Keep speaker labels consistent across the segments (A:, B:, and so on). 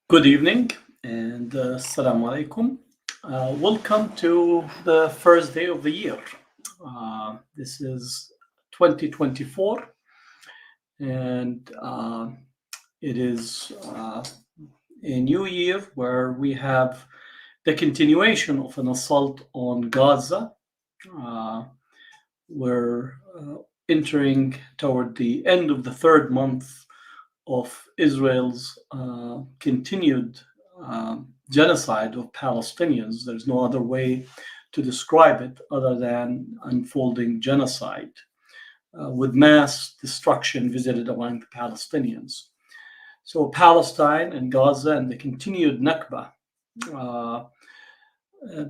A: Good evening and assalamu alaikum. Welcome to the first day of the year. This is 2024, and it is a new year where we have the continuation of an assault on Gaza. Uh, we're entering toward the end of the third month of Israel's continued genocide of Palestinians. There's no other way to describe it other than unfolding genocide with mass destruction visited among the Palestinians. So, Palestine and Gaza and the continued Nakba.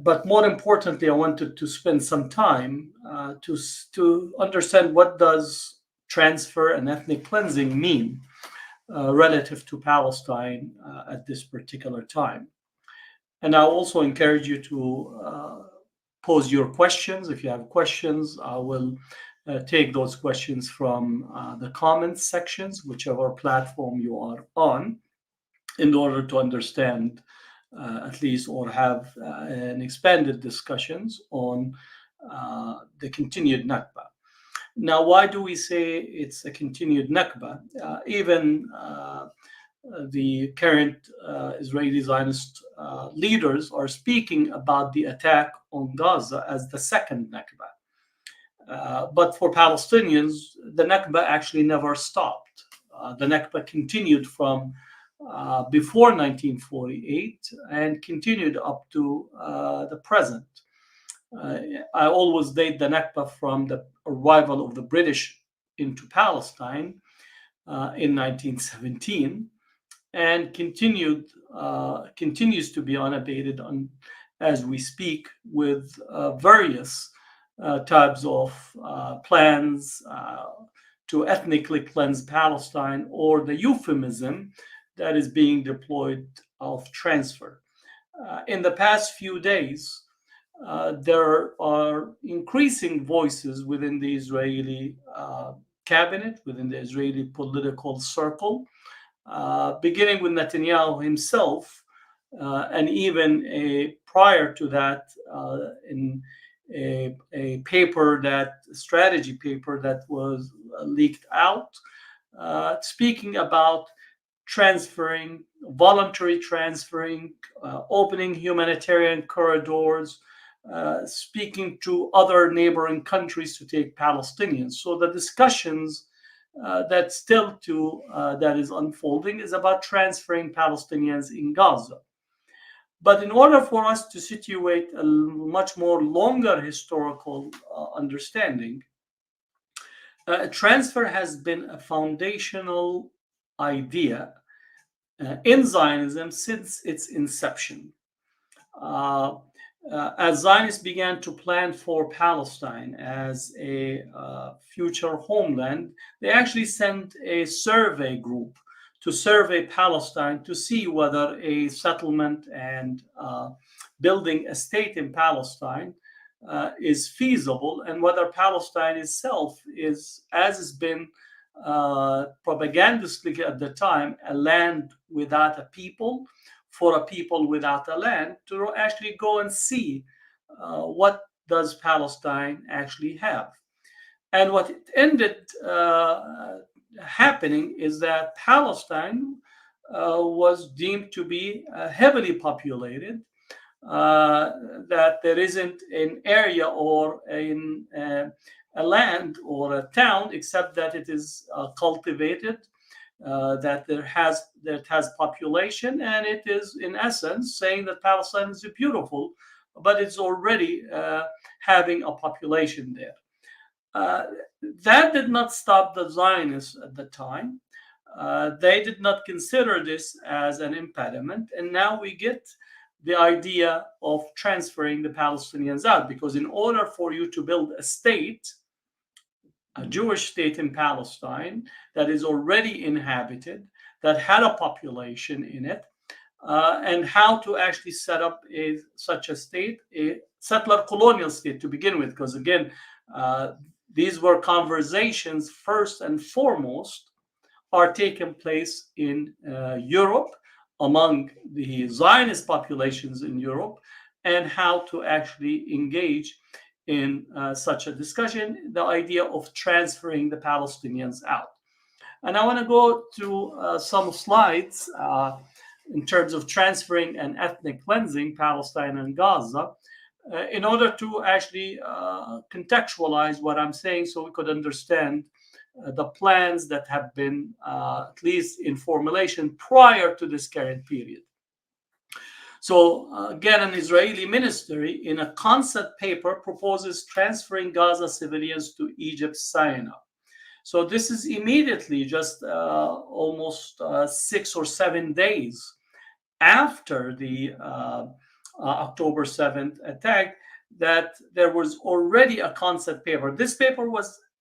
A: But more importantly, I wanted to spend some time to understand what does transfer and ethnic cleansing mean relative to Palestine at this particular time. And I also encourage you to pose your questions. If you have questions, I will take those questions from the comments sections, whichever platform you are on, in order to understand at least or have an expanded discussions on the continued Nakba. Now, why do we say it's a continued Nakba? Even the current Israeli Zionist leaders are speaking about the attack on Gaza as the second Nakba. But for Palestinians, the Nakba actually never stopped. The Nakba continued from before 1948 and continued up to the present. I always date the Nakba from the arrival of the British into Palestine in 1917, and continues to be unabated as we speak, with various types of plans to ethnically cleanse Palestine, or the euphemism that is being deployed of transfer. In the past few days, there are increasing voices within the Israeli cabinet, within the Israeli political circle, beginning with Netanyahu himself, and even prior to that, in a strategy paper that was leaked out, speaking about voluntary transferring, opening humanitarian corridors, speaking to other neighboring countries to take Palestinians. So the discussions that is unfolding is about transferring Palestinians in Gaza. But in order for us to situate a much more longer historical understanding, transfer has been a foundational idea in Zionism since its inception. As Zionists began to plan for Palestine as a future homeland, they actually sent a survey group to survey Palestine to see whether a settlement and building a state in Palestine is feasible, and whether Palestine itself is, as has been propagandistically at the time, a land without a people, for a people without a land, to actually go and see what does Palestine actually have. And what ended happening is that Palestine was deemed to be heavily populated, that there isn't an area or a land or a town except that it is cultivated, that has population, and it is in essence saying that Palestine is beautiful, but it's already having a population there. That did not stop the Zionists at the time. They did not consider this as an impediment, and now we get the idea of transferring the Palestinians out, because in order for you to build a state, a Jewish state in Palestine that is already inhabited, that had a population in it, and how to actually set up such a state, a settler colonial state to begin with, because again, these were conversations first and foremost are taking place in Europe, among the Zionist populations in Europe, and how to actually engage in such a discussion, the idea of transferring the Palestinians out. And I want to go through some slides in terms of transferring and ethnic cleansing Palestine and Gaza in order to actually contextualize what I'm saying so we could understand the plans that have been at least in formulation prior to this current period. So again, an Israeli ministry in a concept paper proposes transferring Gaza civilians to Egypt's Sinai. So this is immediately just almost 6 or 7 days after the October 7th attack, that there was already a concept paper. This paper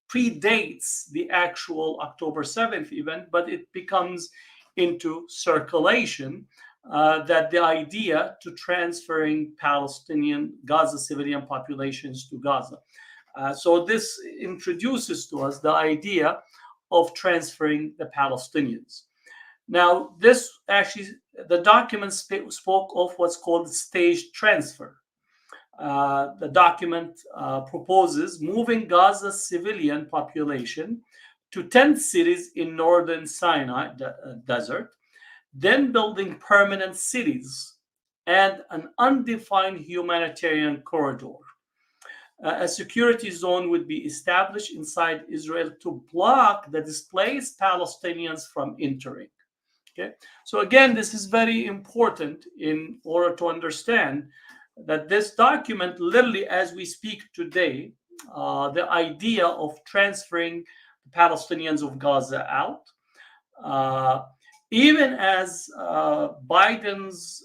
A: predates the actual October 7th event, but it becomes into circulation that the idea to transferring Palestinian Gaza civilian populations to Gaza. So this introduces to us the idea of transferring the Palestinians. Now, this actually, the document spoke of what's called staged transfer. The document proposes moving Gaza's civilian population to 10 cities in northern Sinai desert, then building permanent cities and an undefined humanitarian corridor. A security zone would be established inside Israel to block the displaced Palestinians from entering. Okay, so again, this is very important in order to understand that this document, literally as we speak today, the idea of transferring the Palestinians of Gaza out, even as Biden's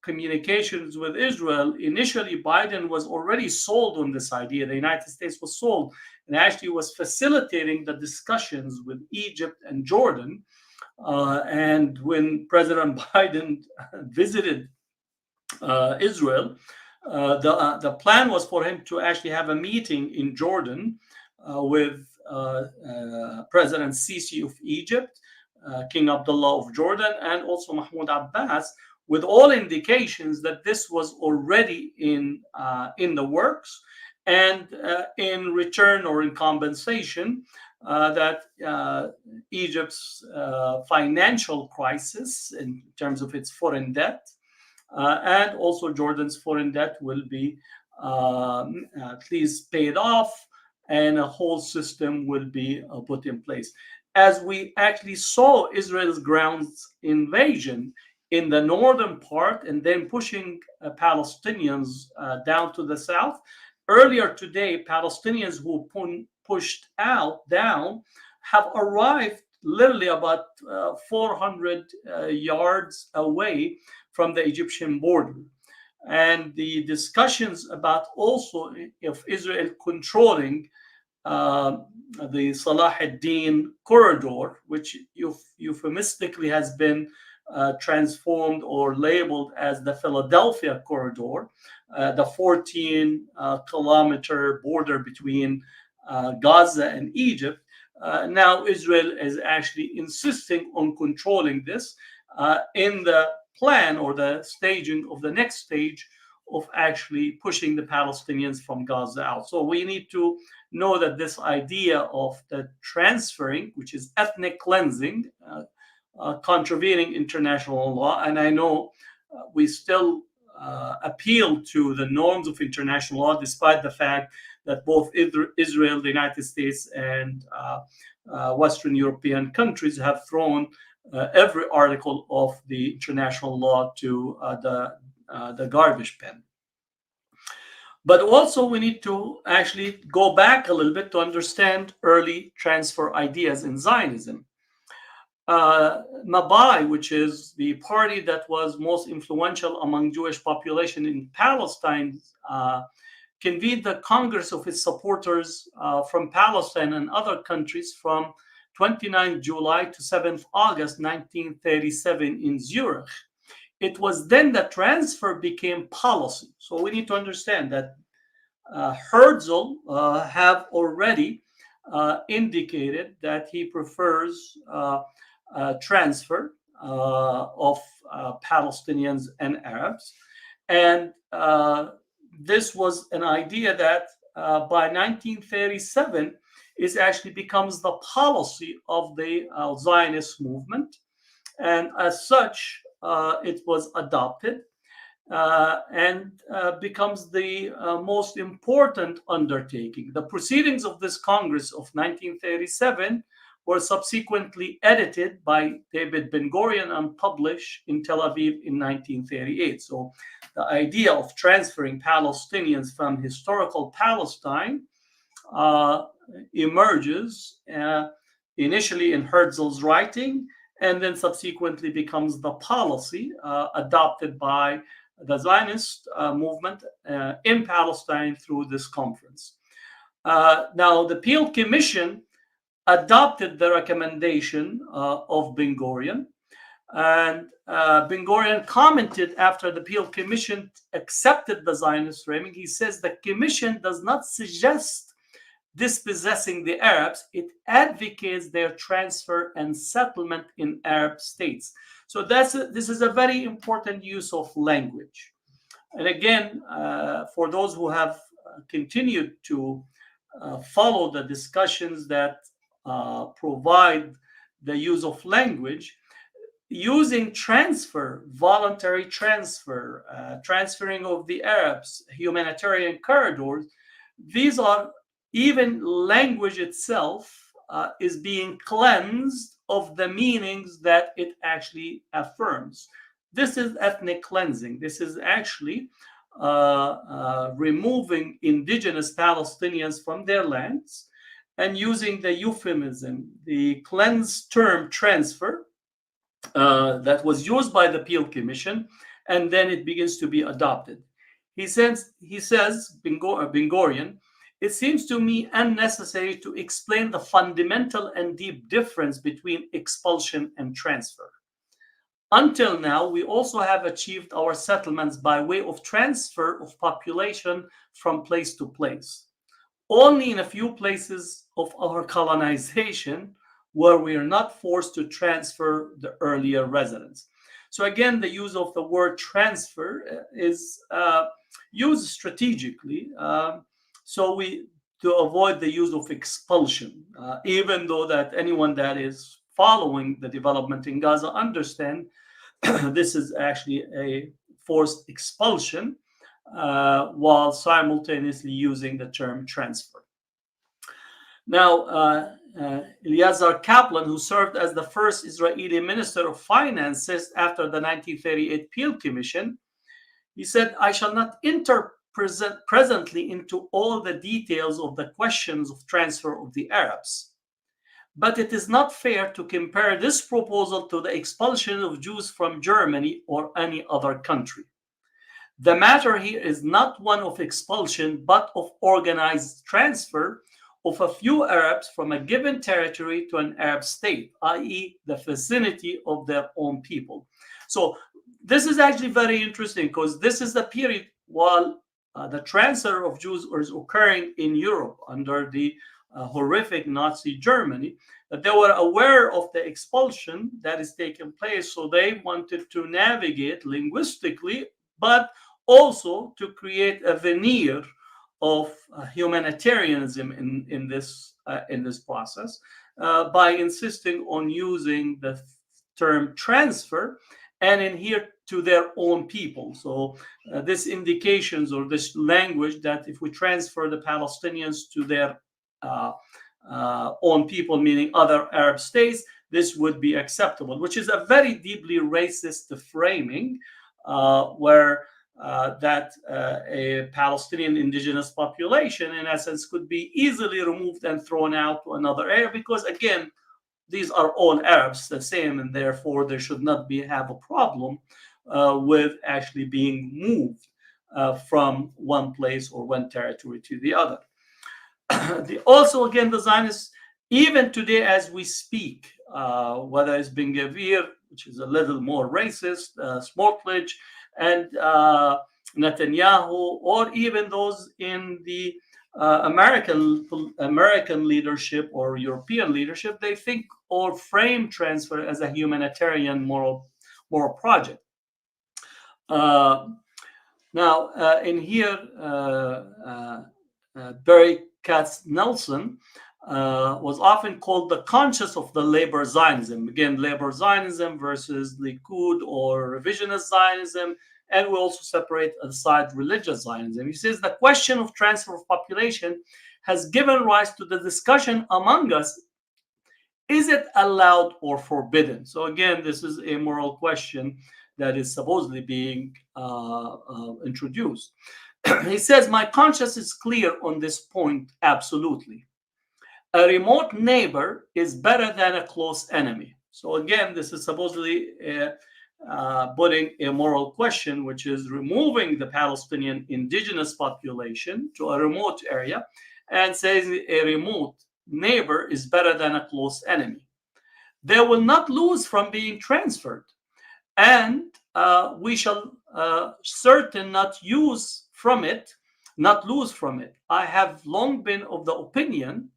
A: communications with Israel, initially Biden was already sold on this idea. The United States was sold and actually was facilitating the discussions with Egypt and Jordan. And when President Biden visited Israel, the plan was for him to actually have a meeting in Jordan with President Sisi of Egypt, King Abdullah of Jordan, and also Mahmoud Abbas, with all indications that this was already in the works, and in return or in compensation, that Egypt's financial crisis in terms of its foreign debt, and also Jordan's foreign debt will be at least paid off, and a whole system will be put in place. As we actually saw Israel's ground invasion in the northern part and then pushing Palestinians down to the south. Earlier today, Palestinians who pushed down have arrived literally about 400 yards away from the Egyptian border. And the discussions about also if Israel controlling the Salah ad-Din corridor, which euphemistically has been transformed or labeled as the Philadelphia corridor, the 14-kilometer border between Gaza and Egypt. Now Israel is actually insisting on controlling this in the plan or the staging of the next stage of actually pushing the Palestinians from Gaza out. So we need to know that this idea of the transferring, which is ethnic cleansing, contravening international law, and I know we still appeal to the norms of international law, despite the fact that both Israel, the United States, and Western European countries have thrown every article of the international law to the garbage bin. But also we need to actually go back a little bit to understand early transfer ideas in Zionism. Nakba, which is the party that was most influential among Jewish population in Palestine, convened the Congress of its supporters from Palestine and other countries from 29 July to 7th August 1937 in Zurich. It was then that transfer became policy. So we need to understand that Herzl have already indicated that he prefers transfer of Palestinians and Arabs. And this was an idea that by 1937 it actually becomes the policy of the Zionist movement. And as such, it was adopted and becomes the most important undertaking. The proceedings of this Congress of 1937 were subsequently edited by David Ben-Gurion and published in Tel Aviv in 1938. So the idea of transferring Palestinians from historical Palestine emerges initially in Herzl's writing, and then subsequently becomes the policy adopted by the Zionist movement in Palestine through this conference. Now, the Peel Commission adopted the recommendation of Ben-Gurion, and Ben-Gurion commented after the Peel Commission accepted the Zionist framing. He says the Commission does not suggest dispossessing the Arabs, it advocates their transfer and settlement in Arab states. So this is a very important use of language. And again, for those who have continued to follow the discussions that provide the use of language, using transfer, voluntary transfer, transferring of the Arabs, humanitarian corridors, these are, even language itself is being cleansed of the meanings that it actually affirms. This is ethnic cleansing. This is actually removing indigenous Palestinians from their lands and using the euphemism, the cleansed term transfer that was used by the Peel Commission, and then it begins to be adopted. He says, Ben-Gurion, it seems to me unnecessary to explain the fundamental and deep difference between expulsion and transfer. Until now, we also have achieved our settlements by way of transfer of population from place to place. Only in a few places of our colonization where we are not forced to transfer the earlier residents. So again, the use of the word transfer is used strategically. To avoid the use of expulsion, even though that anyone that is following the development in Gaza understand this is actually a forced expulsion, while simultaneously using the term transfer. Now, Eliezer Kaplan, who served as the first Israeli Minister of Finances after the 1938 Peel Commission, he said, I shall not enter presently into all the details of the questions of transfer of the Arabs. But it is not fair to compare this proposal to the expulsion of Jews from Germany or any other country. The matter here is not one of expulsion, but of organized transfer of a few Arabs from a given territory to an Arab state, i.e. the vicinity of their own people. So this is actually very interesting because this is the period while the transfer of Jews was occurring in Europe under the horrific Nazi Germany, that they were aware of the expulsion that is taking place. So they wanted to navigate linguistically, but also to create a veneer of humanitarianism in this process by insisting on using the term transfer and adhere to their own people. So this indications or this language that if we transfer the Palestinians to their own people, meaning other Arab states, this would be acceptable, which is a very deeply racist framing where a Palestinian indigenous population, in essence, could be easily removed and thrown out to another area because, again, these are all Arabs the same, and therefore there should not have a problem with actually being moved from one place or one territory to the other. Also, again, the Zionists, even today as we speak, whether it's Ben Gvir, which is a little more racist, Smotrich, and Netanyahu, or even those in the American leadership or European leadership, they think or frame transfer as a humanitarian moral project. Now, in here, Barry Katz Nelson was often called the conscience of the labor Zionism. Again, labor Zionism versus Likud or revisionist Zionism. And we also separate aside religious Zionism. He says the question of transfer of population has given rise to the discussion among us. Is it allowed or forbidden? So again, this is a moral question that is supposedly being introduced. He says, my conscience is clear on this point, absolutely. A remote neighbor is better than a close enemy. So again, this is supposedly putting a moral question, which is removing the Palestinian indigenous population to a remote area and saying a remote neighbor is better than a close enemy. They will not lose from being transferred. And we shall certain not lose from it. I have long been of the opinion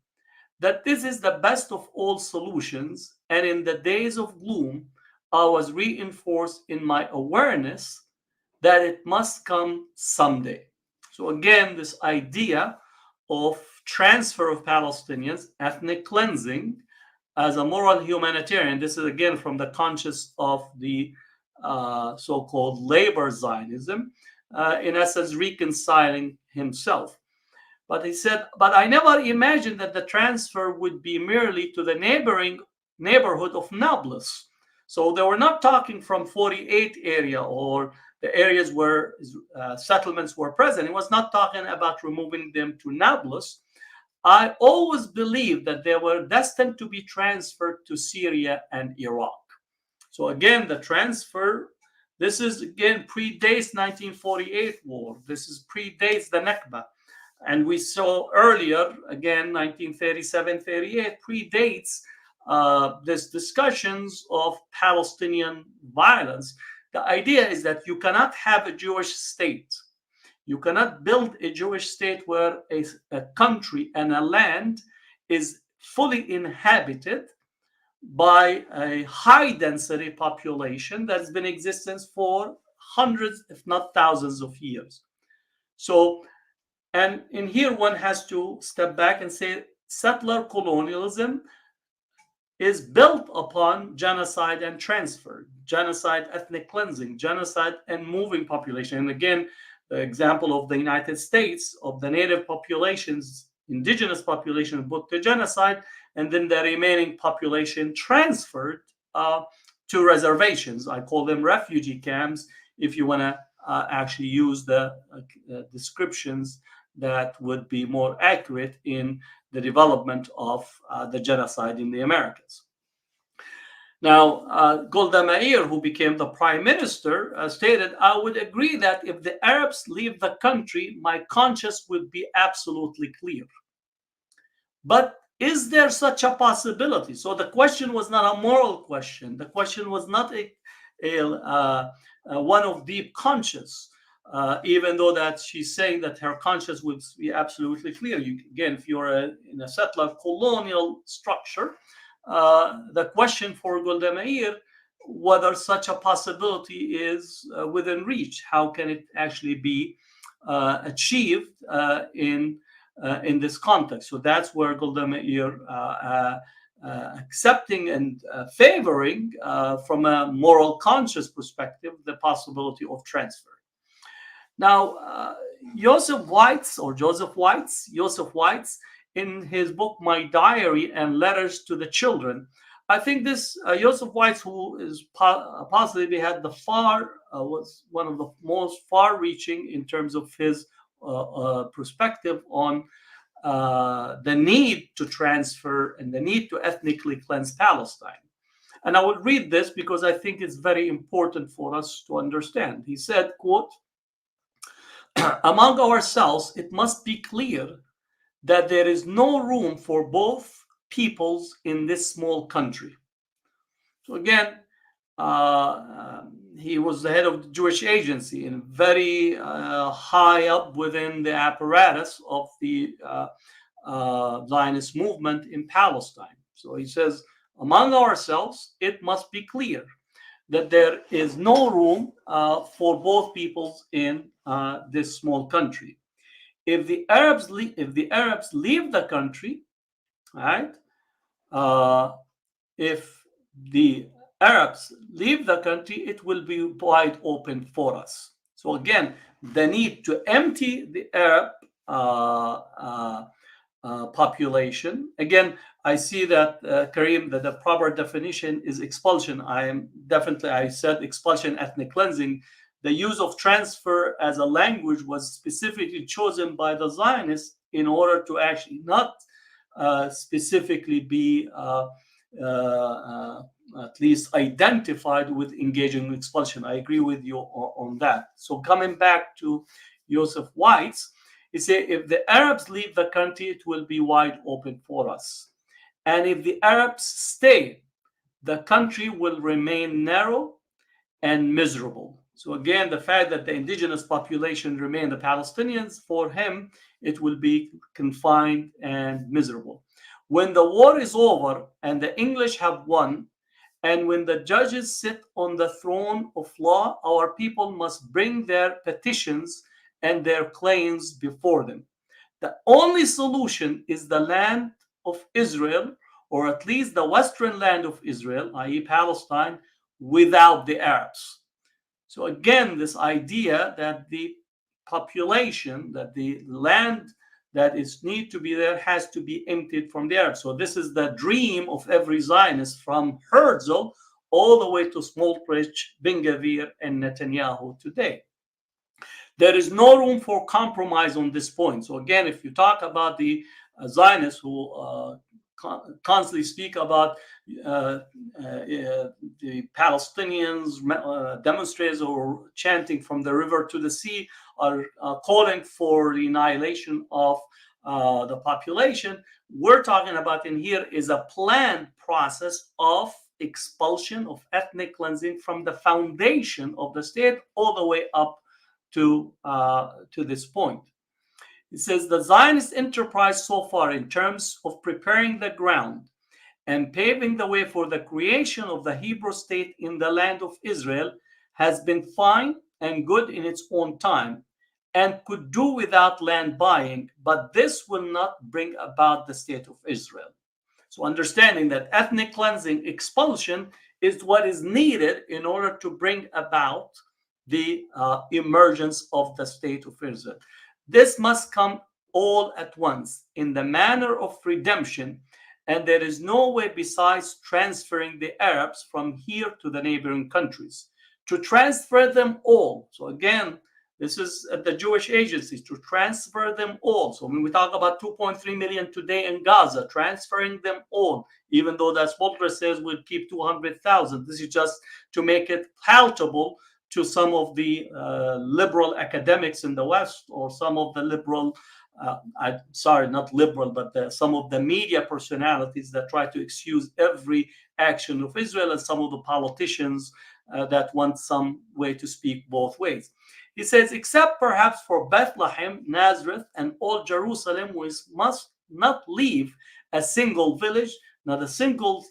A: that this is the best of all solutions, and in the days of gloom, I was reinforced in my awareness that it must come someday. So again, this idea of transfer of Palestinians, ethnic cleansing, as a moral humanitarian. This is again from the conscience of the so-called labor Zionism, in essence reconciling himself. But he said, but I never imagined that the transfer would be merely to the neighborhood of Nablus. So they were not talking from 48 area or the areas where settlements were present. He was not talking about removing them to Nablus. I always believed that they were destined to be transferred to Syria and Iraq. So again, the transfer, this is again predates 1948 war. This is predates the Nakba. And we saw earlier, again, 1937-38 predates this discussions of Palestinian violence. The idea is that you cannot have a Jewish state. You cannot build a Jewish state where a country and a land is fully inhabited by a high density population that's been in existence for hundreds, if not thousands of years. So, and in here one has to step back and say settler colonialism is built upon genocide and transfer, genocide, ethnic cleansing, genocide and moving population. And again, the example of the United States, of the native populations, indigenous population put to genocide, and then the remaining population transferred to reservations. I call them refugee camps, if you want to actually use the descriptions that would be more accurate in the development of the genocide in the Americas. Now, Golda Meir, who became the prime minister, stated, I would agree that if the Arabs leave the country, my conscience would be absolutely clear. But is there such a possibility? So the question was not a moral question. The question was not one of deep conscience, even though that she's saying that her conscience would be absolutely clear. Again, if you're in a settler colonial structure, the question for Golda Meir, whether such a possibility is within reach. How can it actually be achieved in this context? So that's where Golda Meir accepting and favoring from a moral conscious perspective the possibility of transfer. Now, Joseph Weitz, in his book My Diary and Letters to the Children, I think this Joseph Weitz, who is possibly had was one of the most far-reaching in terms of his perspective on the need to transfer and the need to ethnically cleanse Palestine. And I would read this because I think it's very important for us to understand. He said, quote, among ourselves, it must be clear that there is no room for both peoples in this small country. So again, he was the head of the Jewish Agency and very high up within the apparatus of the Zionist movement in Palestine. So he says, among ourselves, it must be clear that there is no room for both peoples in this small country. If the Arabs leave the country, right? If the Arabs leave the country, it will be wide open for us. So again, the need to empty the Arab population. Again, I see that, Karim, that the proper definition is expulsion. I said expulsion, ethnic cleansing. The use of transfer as a language was specifically chosen by the Zionists in order to actually not specifically be at least identified with engaging in expulsion. I agree with you on that. So coming back to Joseph Weitz, he said, if the Arabs leave the country, it will be wide open for us. And if the Arabs stay, the country will remain narrow and miserable. So again, the fact that the indigenous population remain the Palestinians, for him, it will be confined and miserable. When the war is over and the English have won, and when the judges sit on the throne of law, our people must bring their petitions and their claims before them. The only solution is the land of Israel, or at least the western land of Israel, i.e. Palestine, without the Arabs. So again, this idea that the population, that the land that is need to be there has to be emptied from the Arabs. So this is the dream of every Zionist, from Herzl all the way to Smotrich, Ben-Gvir, and Netanyahu today. There is no room for compromise on this point. So again, if you talk about the Zionists who constantly speak about the Palestinians, demonstrators or chanting from the river to the sea, are calling for the annihilation of the population. We're talking about in here is a planned process of expulsion, of ethnic cleansing from the foundation of the state all the way up to this point. It says the Zionist enterprise so far in terms of preparing the ground and paving the way for the creation of the Hebrew state in the land of Israel has been fine and good in its own time and could do without land buying, but this will not bring about the state of Israel. So understanding that ethnic cleansing, expulsion, is what is needed in order to bring about the emergence of the state of Israel. This must come all at once in the manner of redemption, and there is no way besides transferring the Arabs from here to the neighboring countries. To transfer them all, so again, this is at the Jewish agencies, to transfer them all. So when we talk about 2.3 million today in Gaza, transferring them all, even though that Smotrich says we'll keep 200,000, this is just to make it palatable to some of the liberal academics in the West, or some of the liberal, not liberal, but some of the media personalities that try to excuse every action of Israel, and some of the politicians that want some way to speak both ways. He says, except perhaps for Bethlehem, Nazareth, and all Jerusalem, we must not leave a single village, not a single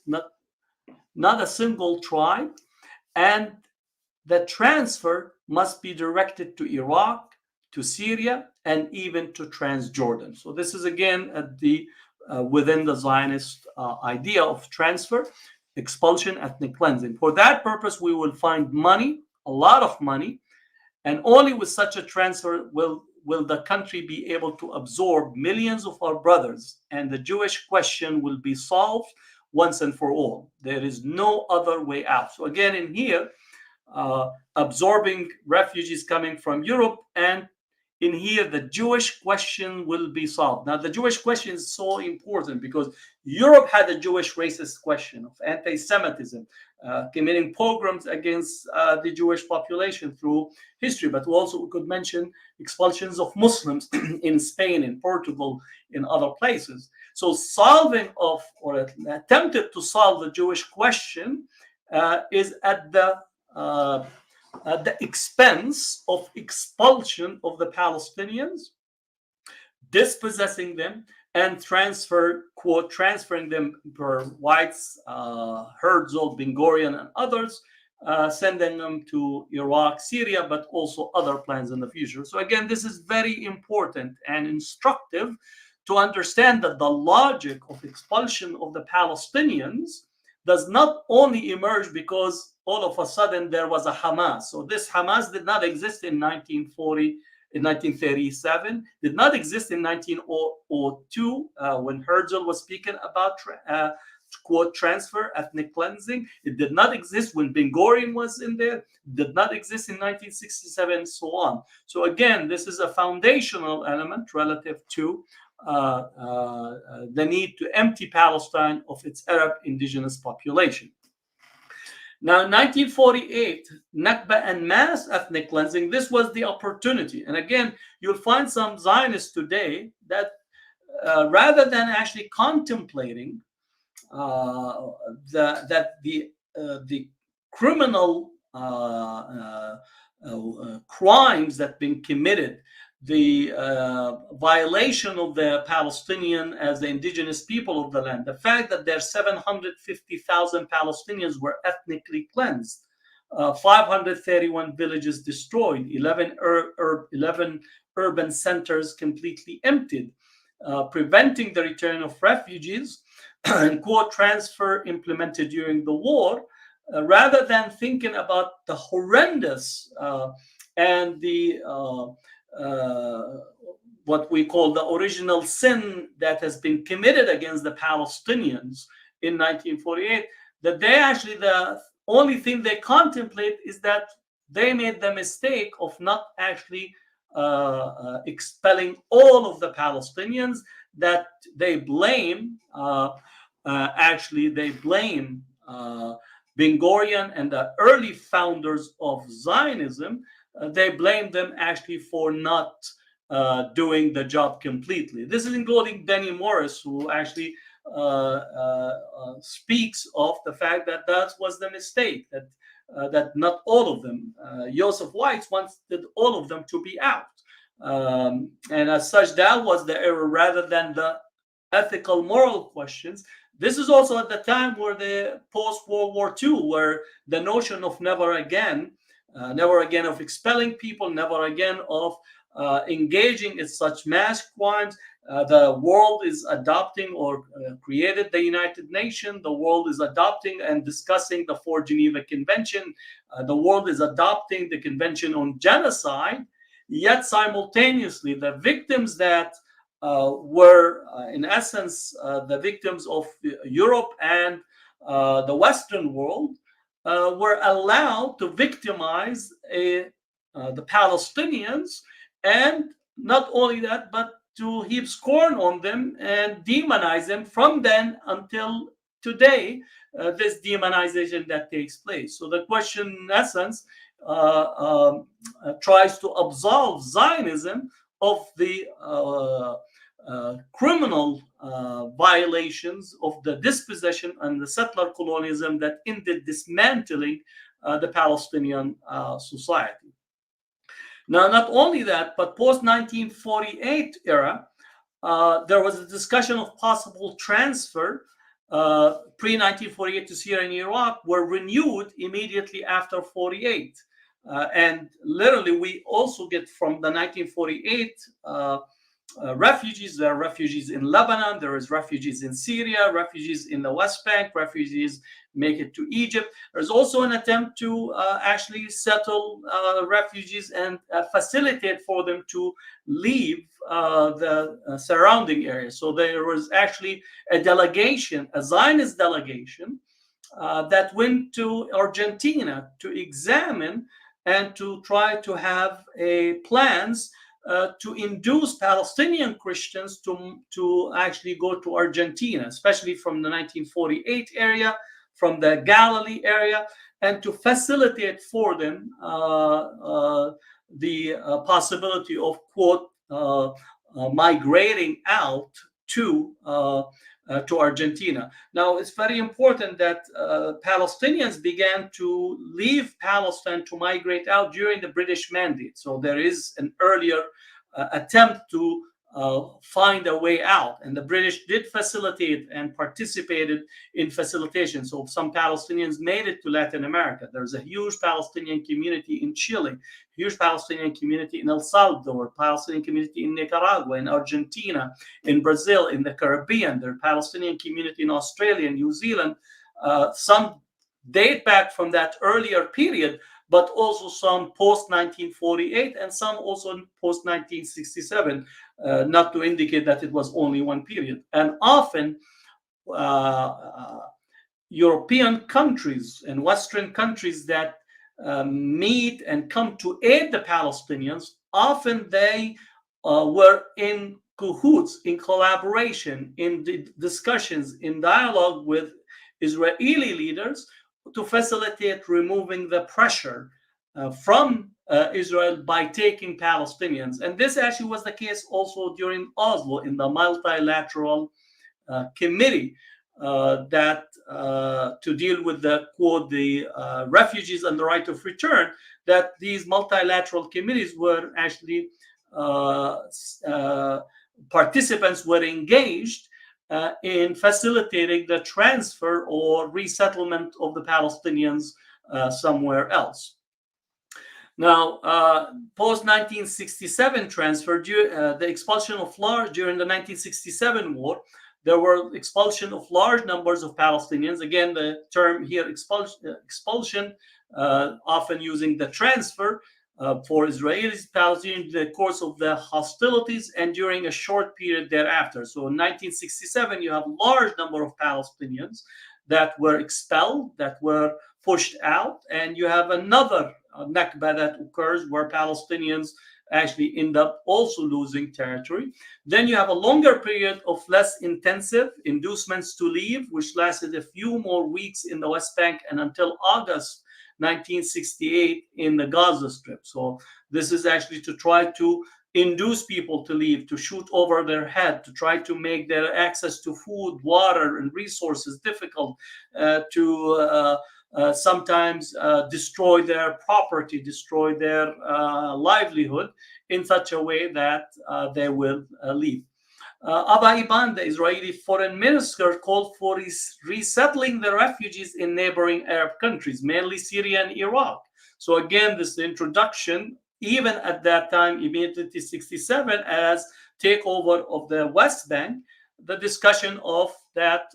A: tribe, and the transfer must be directed to Iraq, to Syria, and even to Transjordan. So this is again at the within the Zionist idea of transfer, expulsion, ethnic cleansing. For that purpose, we will find money, a lot of money, and only with such a transfer will the country be able to absorb millions of our brothers, and the Jewish question will be solved once and for all. There is no other way out. So again, in here, absorbing refugees coming from Europe, and in here the Jewish question will be solved. Now the Jewish question is so important because Europe had a Jewish racist question of anti-Semitism, committing pogroms against the Jewish population through history, but also we could mention expulsions of Muslims in Spain, in Portugal, in other places. So solving of, or attempted to solve the Jewish question is at the expense of expulsion of the Palestinians, dispossessing them, and transferring them per Whites, Herzl, Ben Gurion, and others, sending them to Iraq, Syria, but also other plans in the future. So again, this is very important and instructive to understand that the logic of expulsion of the Palestinians does not only emerge because all of a sudden there was a Hamas. So this Hamas did not exist in 1940, in 1937, did not exist in 1902 when Herzl was speaking about quote transfer, ethnic cleansing. It did not exist when Ben Gurion was in there. It did not exist in 1967, and so on. So again, this is a foundational element relative to the need to empty Palestine of its Arab indigenous population. Now, in 1948, Nakba and mass ethnic cleansing, this was the opportunity. And again, you'll find some Zionists today that rather than actually contemplating the criminal crimes that have been committed, the violation of the Palestinian as the indigenous people of the land, the fact that there are 750,000 Palestinians were ethnically cleansed, 531 villages destroyed, 11 urban centers completely emptied, preventing the return of refugees, and quote transfer implemented during the war, rather than thinking about the horrendous and the what we call the original sin that has been committed against the Palestinians in 1948, that they actually, the only thing they contemplate is that they made the mistake of not actually expelling all of the Palestinians, that they blame, they blame Ben Gurion and the early founders of Zionism. They blame them actually for not doing the job completely. This is including Benny Morris, who actually speaks of the fact that that was the mistake, that not all of them, Joseph Weitz wanted all of them to be out. And as such, that was the error rather than the ethical, moral questions. This is also at the time where the post-World War II, where the notion of never again of expelling people, never again of engaging in such mass crimes. The world is adopting or created the United Nations. The world is adopting and discussing the Fourth Geneva Convention. The world is adopting the Convention on Genocide. Yet simultaneously, the victims that were, in essence, the victims of Europe and the Western world were allowed to victimize the Palestinians, and not only that, but to heap scorn on them and demonize them from then until today, this demonization that takes place. So the question, in essence, tries to absolve Zionism of the criminal violations of the dispossession and the settler colonialism that ended dismantling the Palestinian society. Now, not only that, but post-1948 era, there was a discussion of possible transfer pre-1948 to Syria and Iraq were renewed immediately after 48. And literally, we also get from the 1948 refugees. There are refugees in Lebanon, there is refugees in Syria, refugees in the West Bank, refugees make it to Egypt. There's also an attempt to actually settle refugees and facilitate for them to leave the surrounding areas. So there was actually a delegation, a Zionist delegation, that went to Argentina to examine and to try to have plans to induce Palestinian Christians to actually go to Argentina, especially from the 1948 area, from the Galilee area, and to facilitate for them the possibility of, quote, migrating out to to Argentina. Now, it's very important that Palestinians began to leave Palestine to migrate out during the British Mandate. So there is an earlier attempt to find a way out. And the British did facilitate and participated in facilitation. So some Palestinians made it to Latin America. There's a huge Palestinian community in Chile, huge Palestinian community in El Salvador, Palestinian community in Nicaragua, in Argentina, in Brazil, in the Caribbean. There's a Palestinian community in Australia, New Zealand. Some date back from that earlier period, but also some post-1948 and some also post-1967, not to indicate that it was only one period. And often European countries and Western countries that meet and come to aid the Palestinians, often they were in cahoots, in collaboration, in discussions, in dialogue with Israeli leaders to facilitate removing the pressure from Israel by taking Palestinians. And this actually was the case also during Oslo in the multilateral committee that to deal with the quote, the refugees and the right of return, that these multilateral committees were actually participants were engaged in facilitating the transfer or resettlement of the Palestinians somewhere else. Now, post-1967 transfer, the expulsion of large during the 1967 war, there were expulsion of large numbers of Palestinians. Again, the term here expulsion, often using the transfer for Israelis, Palestinians in the course of the hostilities and during a short period thereafter. So in 1967, you have a large number of Palestinians that were expelled, that were pushed out, and you have another Nakba that occurs where Palestinians actually end up also losing territory. Then you have a longer period of less intensive inducements to leave, which lasted a few more weeks in the West Bank and until August 1968 in the Gaza Strip. So this is actually to try to induce people to leave, to shoot over their head, to try to make their access to food, water, and resources difficult, to sometimes destroy their property, destroy their livelihood in such a way that they will leave. Abba Eban, the Israeli foreign minister, called for resettling the refugees in neighboring Arab countries, mainly Syria and Iraq. So again, this introduction, even at that time, immediately 67, as takeover of the West Bank, the discussion of that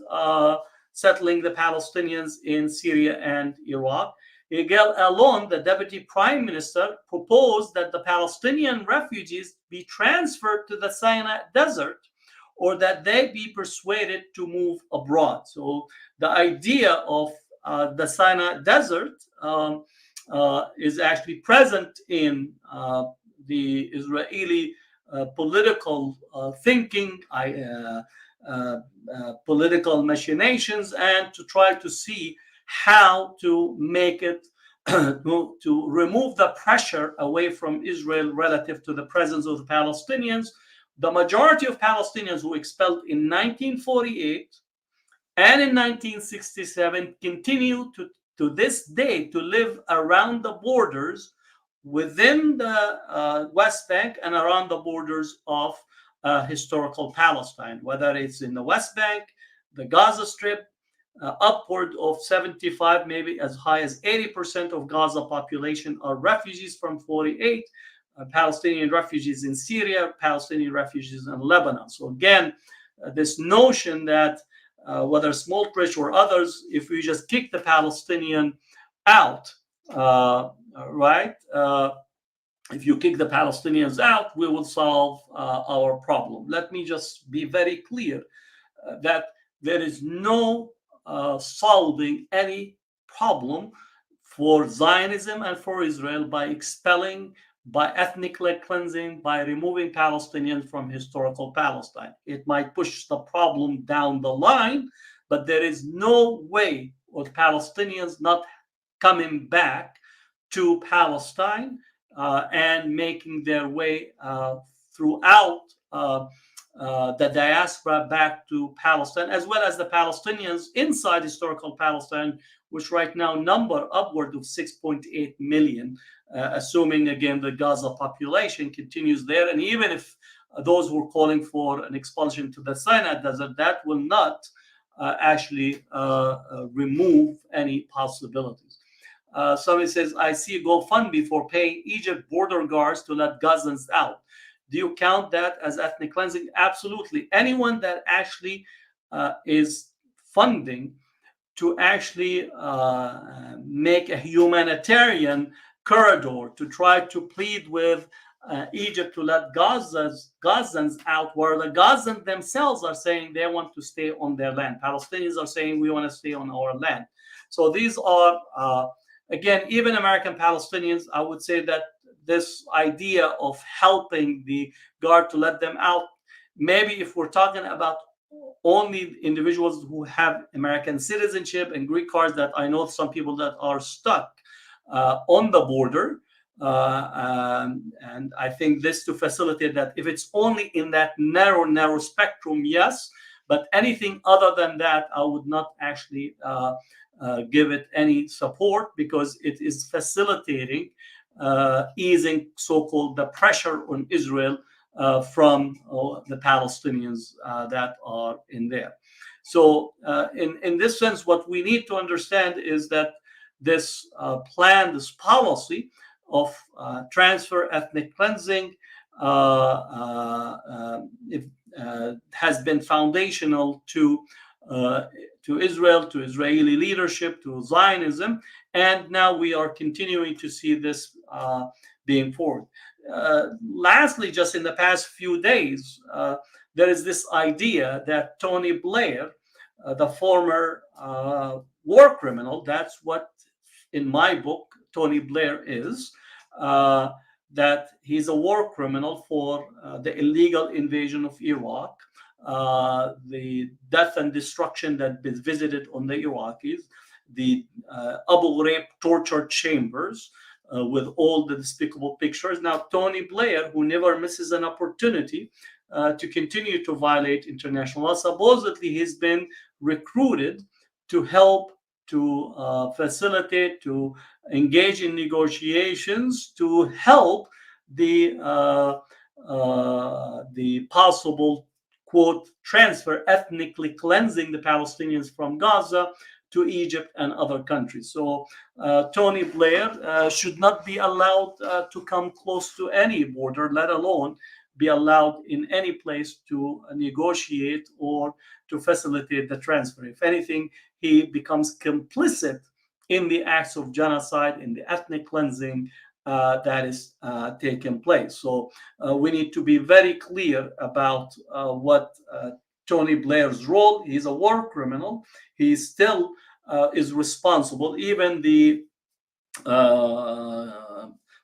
A: settling the Palestinians in Syria and Iraq. Yigal Allon, the deputy prime minister, proposed that the Palestinian refugees be transferred to the Sinai desert or that they be persuaded to move abroad. So the idea of the Sinai desert is actually present in the Israeli political thinking, political machinations, and to try to see how to make it to remove the pressure away from Israel relative to the presence of the Palestinians. The majority of Palestinians who expelled in 1948 and in 1967 continue to this day to live around the borders within the West Bank and around the borders of historical Palestine, whether it's in the West Bank, the Gaza Strip, upward of 75, maybe as high as 80% of Gaza population are refugees from 48, Palestinian refugees in Syria, Palestinian refugees in Lebanon. So again, this notion that whether Smotrich or others, if we just kick the Palestinian out, if you kick the Palestinians out, we will solve our problem. Let me just be very clear that there is no solving any problem for Zionism and for Israel by expelling, by ethnic cleansing, by removing Palestinians from historical Palestine. It might push the problem down the line, but there is no way of Palestinians not coming back to Palestine and making their way throughout the diaspora back to Palestine, as well as the Palestinians inside historical Palestine, which right now number upward of 6.8 million, assuming again the Gaza population continues there. And even if those who are calling for an expulsion to the Sinai Desert, that will not actually remove any possibilities. Somebody says, I see GoFundMe for paying Egypt border guards to let Gazans out. Do you count that as ethnic cleansing? Absolutely. Anyone that actually is funding to actually make a humanitarian corridor to try to plead with Egypt to let Gazans out, where the Gazans themselves are saying they want to stay on their land. Palestinians are saying we want to stay on our land. So these are, again, even American Palestinians, I would say that this idea of helping the guard to let them out, maybe if we're talking about only individuals who have American citizenship and Greek cards, that I know some people that are stuck on the border. And I think this to facilitate that, if it's only in that narrow spectrum, yes, but anything other than that, I would not actually give it any support, because it is facilitating easing so-called the pressure on Israel from the Palestinians that are in there. So in this sense, what we need to understand is that this plan, this policy of transfer, ethnic cleansing, has been foundational to Israel, to Israeli leadership, to Zionism, and now we are continuing to see this being forward. Lastly, just in the past few days, there is this idea that Tony Blair, the former war criminal, that's what in my book Tony Blair is, that he's a war criminal for the illegal invasion of Iraq, the death and destruction that been visited on the Iraqis, the Abu Ghraib torture chambers with all the despicable pictures. Now, Tony Blair, who never misses an opportunity to continue to violate international law, supposedly he's been recruited to help to facilitate, to engage in negotiations, to help the possible, quote, transfer, ethnically cleansing the Palestinians from Gaza to Egypt and other countries. So Tony Blair should not be allowed to come close to any border, let alone be allowed in any place to negotiate or to facilitate the transfer. If anything, he becomes complicit in the acts of genocide, in the ethnic cleansing that is taking place. So we need to be very clear about what Tony Blair's role. He's a war criminal. He still is responsible. Even the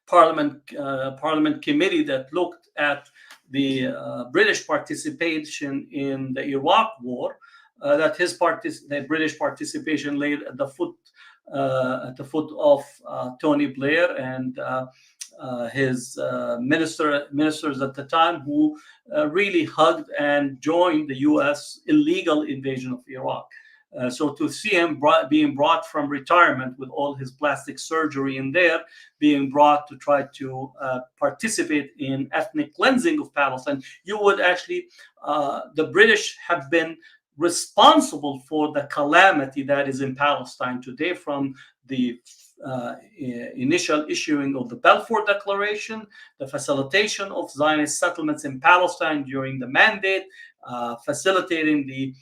A: Parliament committee that looked at the British participation in the Iraq war, that the British participation laid at the foot of Tony Blair and his ministers at the time, who really hugged and joined the U.S. illegal invasion of Iraq. So to see him being brought from retirement with all his plastic surgery in there, being brought to try to participate in ethnic cleansing of Palestine, you would actually, the British have been responsible for the calamity that is in Palestine today, from the initial issuing of the Balfour Declaration, the facilitation of Zionist settlements in Palestine during the Mandate, facilitating the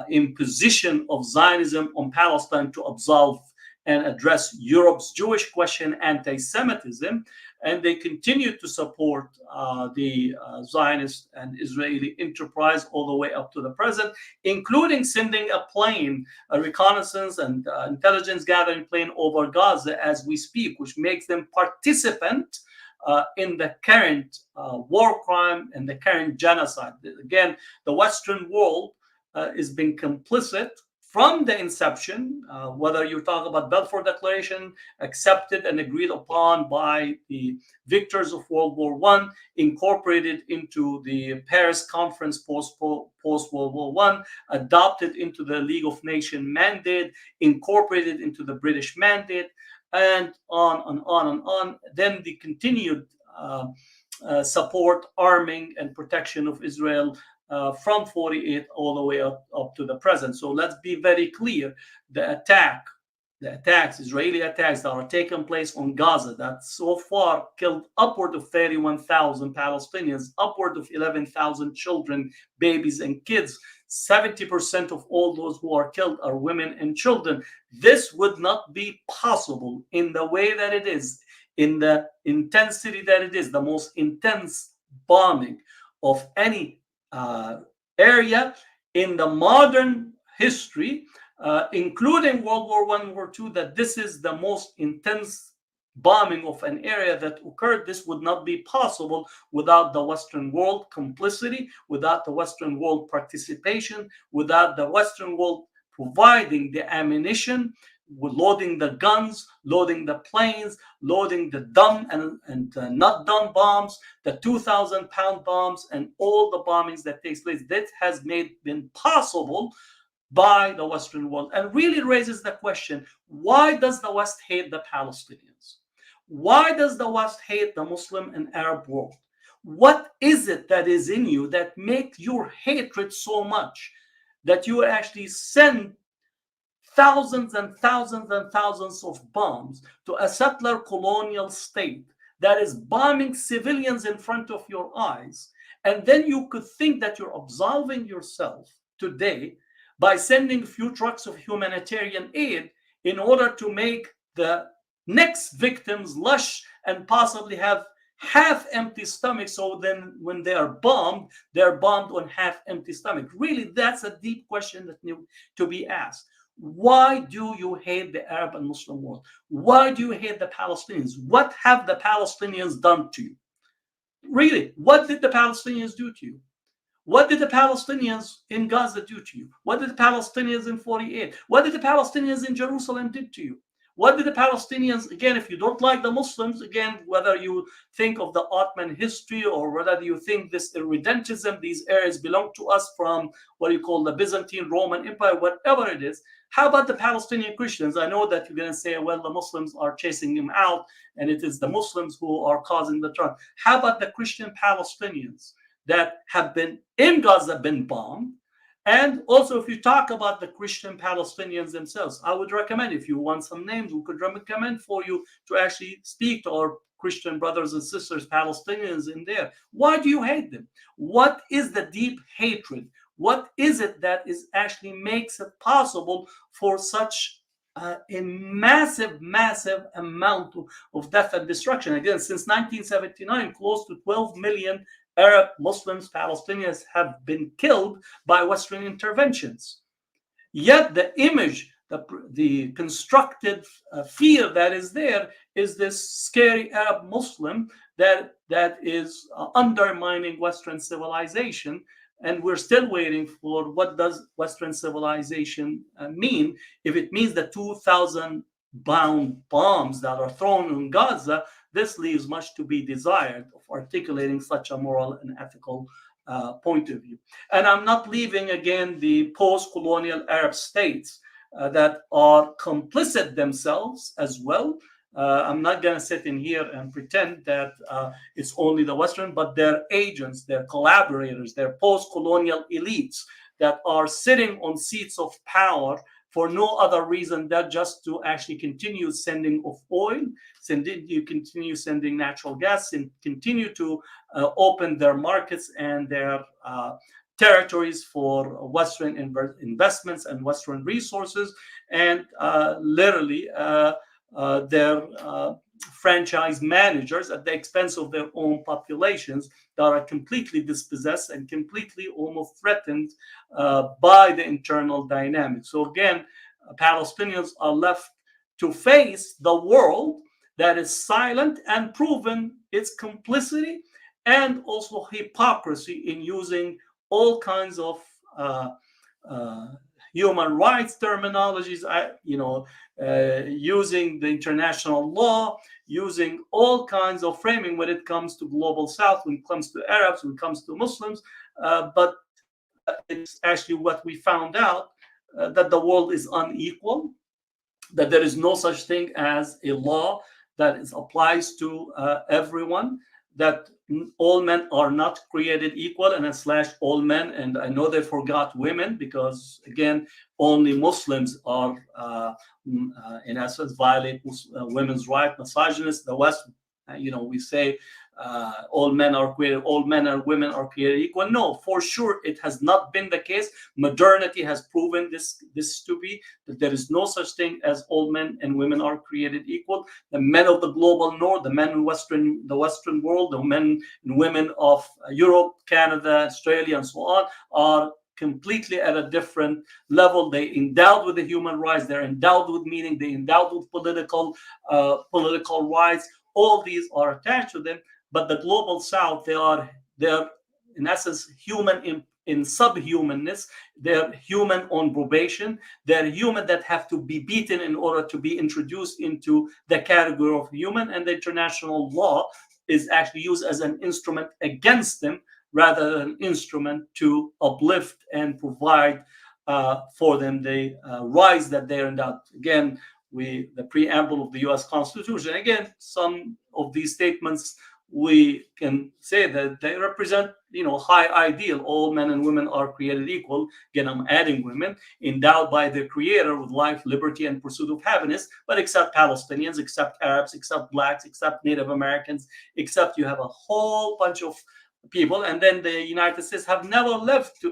A: imposition of Zionism on Palestine to absolve and address Europe's Jewish question, anti-Semitism, and they continue to support the Zionist and Israeli enterprise all the way up to the present, including sending a plane, a reconnaissance and intelligence gathering plane over Gaza as we speak, which makes them participant in the current war crime and the current genocide. Again, the Western world is being complicit from the inception, whether you talk about Balfour Declaration, accepted and agreed upon by the victors of World War I, incorporated into the Paris Conference post-World War I, adopted into the League of Nations mandate, incorporated into the British mandate, and on and on and on. Then the continued support, arming, and protection of Israel from 48 all the way up to the present. So let's be very clear. The attacks, Israeli attacks that are taking place on Gaza, that so far killed upward of 31,000 Palestinians, upward of 11,000 children, babies, and kids. 70% of all those who are killed are women and children. This would not be possible in the way that it is, in the intensity that it is, the most intense bombing of any area in the modern history, including World War I and War II, that this is the most intense bombing of an area that occurred. This would not be possible without the Western world complicity, without the Western world participation, without the Western world providing the ammunition, loading the guns, loading the planes, loading the dumb and not dumb bombs, the 2,000-pound bombs, and all the bombings that takes place. That has been possible by the Western world, and really raises the question: why does the West hate the Palestinians? Why does the West hate the Muslim and Arab world? What is it that is in you that makes your hatred so much that you actually send thousands and thousands and thousands of bombs to a settler colonial state that is bombing civilians in front of your eyes? And then you could think that you're absolving yourself today by sending a few trucks of humanitarian aid in order to make the next victims lush and possibly have half empty stomachs. So then when they are bombed, they're bombed on half empty stomach. Really, that's a deep question that needs to be asked. Why do you hate the Arab and Muslim world? Why do you hate the Palestinians? What have the Palestinians done to you? Really, what did the Palestinians do to you? What did the Palestinians in Gaza do to you? What did the Palestinians in 48? What did the Palestinians in Jerusalem did to you? What did the Palestinians, again, if you don't like the Muslims, again, whether you think of the Ottoman history or whether you think this irredentism, these areas belong to us from what you call the Byzantine Roman Empire, whatever it is, how about the Palestinian Christians? I know that you're going to say, well, the Muslims are chasing them out and it is the Muslims who are causing the trouble. How about the Christian Palestinians that have been in Gaza, been bombed? And also, if you talk about the Christian Palestinians themselves, I would recommend, if you want some names, we could recommend for you to actually speak to our Christian brothers and sisters, Palestinians in there. Why do you hate them? What is the deep hatred? What is it that is actually makes it possible for such a massive, massive amount of death and destruction? Again, since 1979, close to 12 million Arab, Muslims, Palestinians have been killed by Western interventions. Yet the image, the constructed fear that is there is this scary Arab Muslim that is undermining Western civilization. And we're still waiting for what does Western civilization mean. If it means the 2,000 bound bombs that are thrown on Gaza, this leaves much to be desired of articulating such a moral and ethical point of view. And I'm not leaving, again, the post-colonial Arab states that are complicit themselves as well. I'm not going to sit in here and pretend that it's only the Western, but their agents, their collaborators, their post-colonial elites that are sitting on seats of power for no other reason than just to actually continue sending of oil, continue sending natural gas, and continue to open their markets and their territories for Western investments and Western resources, and literally their franchise managers at the expense of their own populations that are completely dispossessed and completely almost threatened by the internal dynamics. So again, Palestinians are left to face the world that is silent and proven its complicity and also hypocrisy in using all kinds of human rights terminologies, using the international law, using all kinds of framing when it comes to global South, when it comes to Arabs, when it comes to Muslims. But it's actually what we found out, that the world is unequal, that there is no such thing as a law that applies to everyone, that all men are not created equal, and slash all men. And I know they forgot women, because again, only Muslims are in essence violate women's rights, misogynist. The West, we say all men are created, all men and women are created equal. No, for sure, it has not been the case. Modernity has proven this to be, that there is no such thing as all men and women are created equal. The men of the global north, the men in the Western world, the men and women of Europe, Canada, Australia, and so on, are completely at a different level. They endowed with the human rights, they're endowed with meaning, they endowed with political rights. All these are attached to them. But the global South, they're in essence human in subhumanness. They're human on probation. They're human that have to be beaten in order to be introduced into the category of human. And the international law is actually used as an instrument against them, rather than an instrument to uplift and provide for them the rights that they're endowed. Again, the preamble of the U.S. Constitution. Again, some of these statements, we can say that they represent, high ideal. All men and women are created equal. Again, I'm adding women, endowed by the Creator with life, liberty, and pursuit of happiness. But except Palestinians, except Arabs, except blacks, except Native Americans, except you have a whole bunch of people. And then the United States have never lived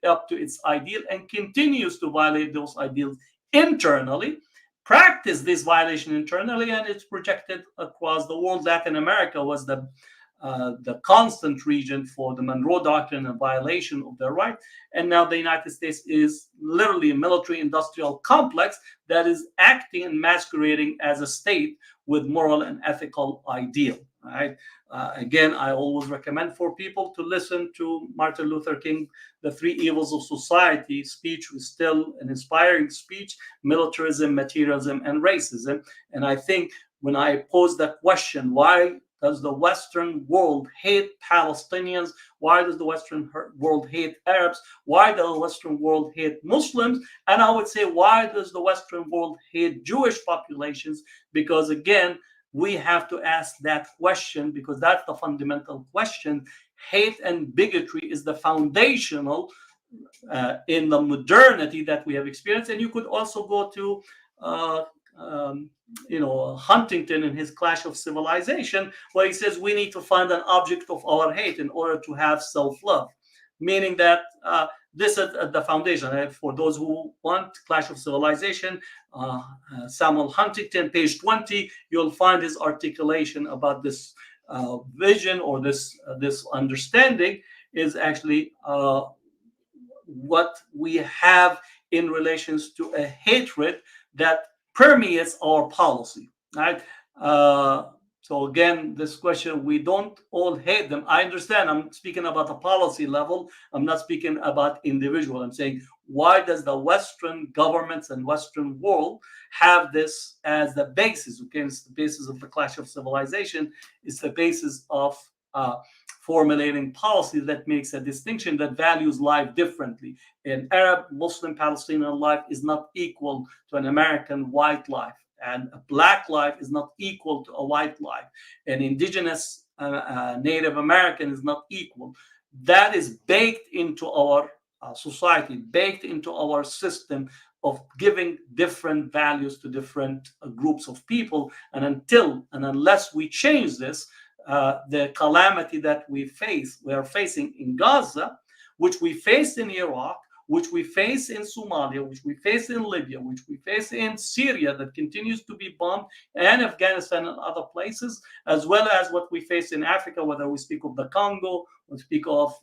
A: up to its ideal, and continues to violate those ideals internally, practice this violation internally, and it's projected across the world. Latin America was the constant region for the Monroe Doctrine and violation of their right. And now the United States is literally a military-industrial complex that is acting and masquerading as a state with moral and ethical ideal. Right? Again, I always recommend for people to listen to Martin Luther King, The Three Evils of Society speech, was still an inspiring speech: militarism, materialism, and racism. And I think when I pose that question, why does the Western world hate Palestinians? Why does the Western world hate Arabs? Why does the Western world hate Muslims? And I would say, why does the Western world hate Jewish populations? Because again, we have to ask that question, because that's the fundamental question. Hate and bigotry is the foundational in the modernity that we have experienced. And you could also go to Huntington in his Clash of Civilization, where he says we need to find an object of our hate in order to have self-love, meaning that this is the foundation. For those who want Clash of Civilization, Samuel Huntington, page 20, you'll find his articulation about this vision, or this understanding is actually what we have in relations to a hatred that permeates our policy, right? So again, this question, we don't all hate them. I understand, I'm speaking about the policy level. I'm not speaking about individual. I'm saying, why does the Western governments and Western world have this as the basis? Okay, it's the basis of the Clash of Civilization. It's the basis of formulating policy that makes a distinction, that values life differently. An Arab, Muslim, Palestinian life is not equal to an American white life. And a black life is not equal to a white life. An indigenous Native American is not equal. That is baked into our society, baked into our system of giving different values to different groups of people. And unless we change this, the calamity that we are facing in Gaza, which we faced in Iraq, which we face in Somalia, which we face in Libya, which we face in Syria that continues to be bombed, and Afghanistan and other places, as well as what we face in Africa, whether we speak of the Congo, we speak of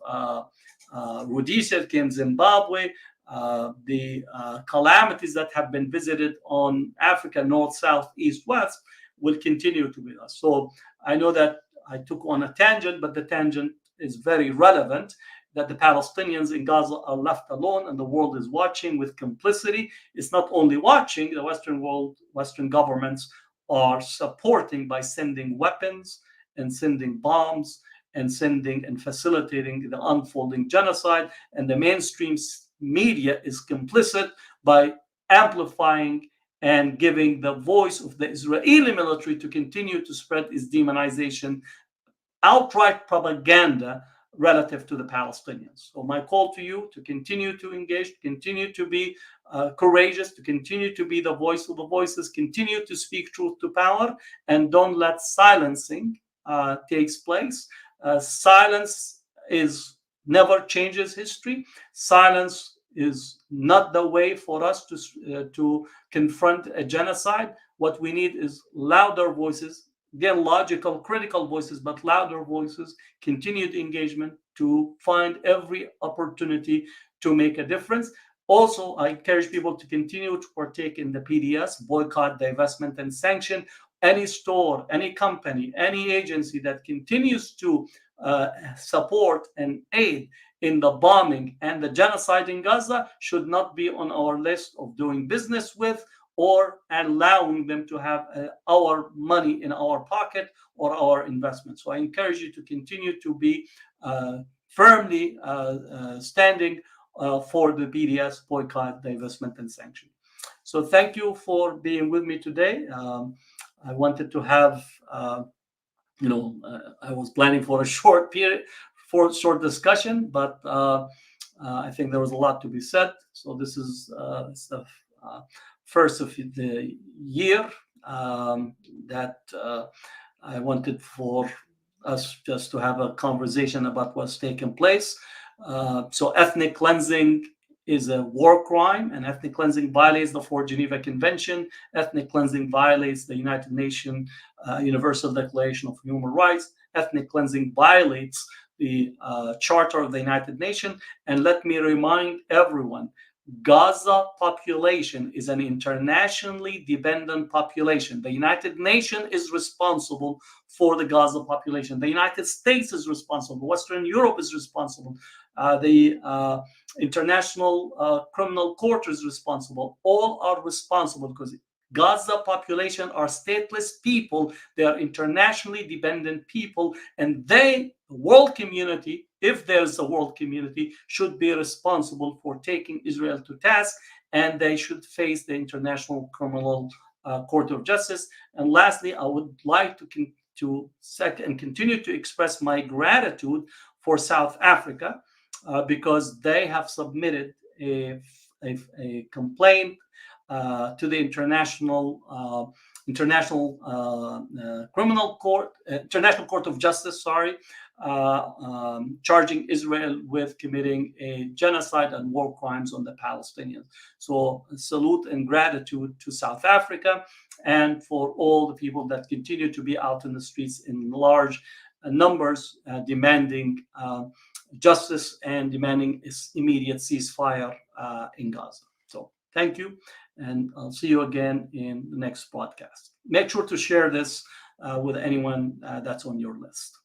A: Rhodesia, in Zimbabwe, the calamities that have been visited on Africa, north, south, east, west, will continue to be us. So I know that I took on a tangent, but the tangent is very relevant. that the Palestinians in Gaza are left alone and the world is watching with complicity. It's not only watching, the Western world, Western governments are supporting by sending weapons and sending bombs and sending and facilitating the unfolding genocide. And the mainstream media is complicit by amplifying and giving the voice of the Israeli military to continue to spread its demonization, outright propaganda relative to the Palestinians. So my call to you to continue to engage, continue to be courageous, to continue to be the voice of the voices, continue to speak truth to power, and don't let silencing takes place. Silence is never changes history. Silence is not the way for us to confront a genocide. What we need is louder voices, again, logical, critical voices, but louder voices, continued engagement to find every opportunity to make a difference. Also, I encourage people to continue to partake in the PDS, boycott, divestment, and sanction. Any store, any company, any agency that continues to support and aid in the bombing and the genocide in Gaza should not be on our list of doing business with, or allowing them to have our money in our pocket or our investment. So I encourage you to continue to be firmly standing for the BDS, boycott, divestment, and sanction. So thank you for being with me today. I wanted to have, I was planning for a short period, for a short discussion, but I think there was a lot to be said. So this is the first of the year that I wanted for us just to have a conversation about what's taking place. So ethnic cleansing is a war crime, and ethnic cleansing violates the Fourth Geneva Convention. Ethnic cleansing violates the United Nations Universal Declaration of Human Rights. Ethnic cleansing violates the Charter of the United Nations. And let me remind everyone, Gaza population is an internationally dependent population. The United Nations is responsible for the Gaza population. The United States is responsible. Western Europe is responsible. The International Criminal Court is responsible. All are responsible because Gaza population are stateless people. They are internationally dependent people, and the world community, if there's a world community, should be responsible for taking Israel to task, and they should face the International Criminal Court of Justice. And lastly, I would like to continue to express my gratitude for South Africa because they have submitted a complaint to the International Court of Justice, charging Israel with committing a genocide and war crimes on the Palestinians. So salute and gratitude to South Africa and for all the people that continue to be out in the streets in large numbers, demanding justice and demanding immediate ceasefire in Gaza. So thank you, and I'll see you again in the next podcast. Make sure to share this with anyone that's on your list.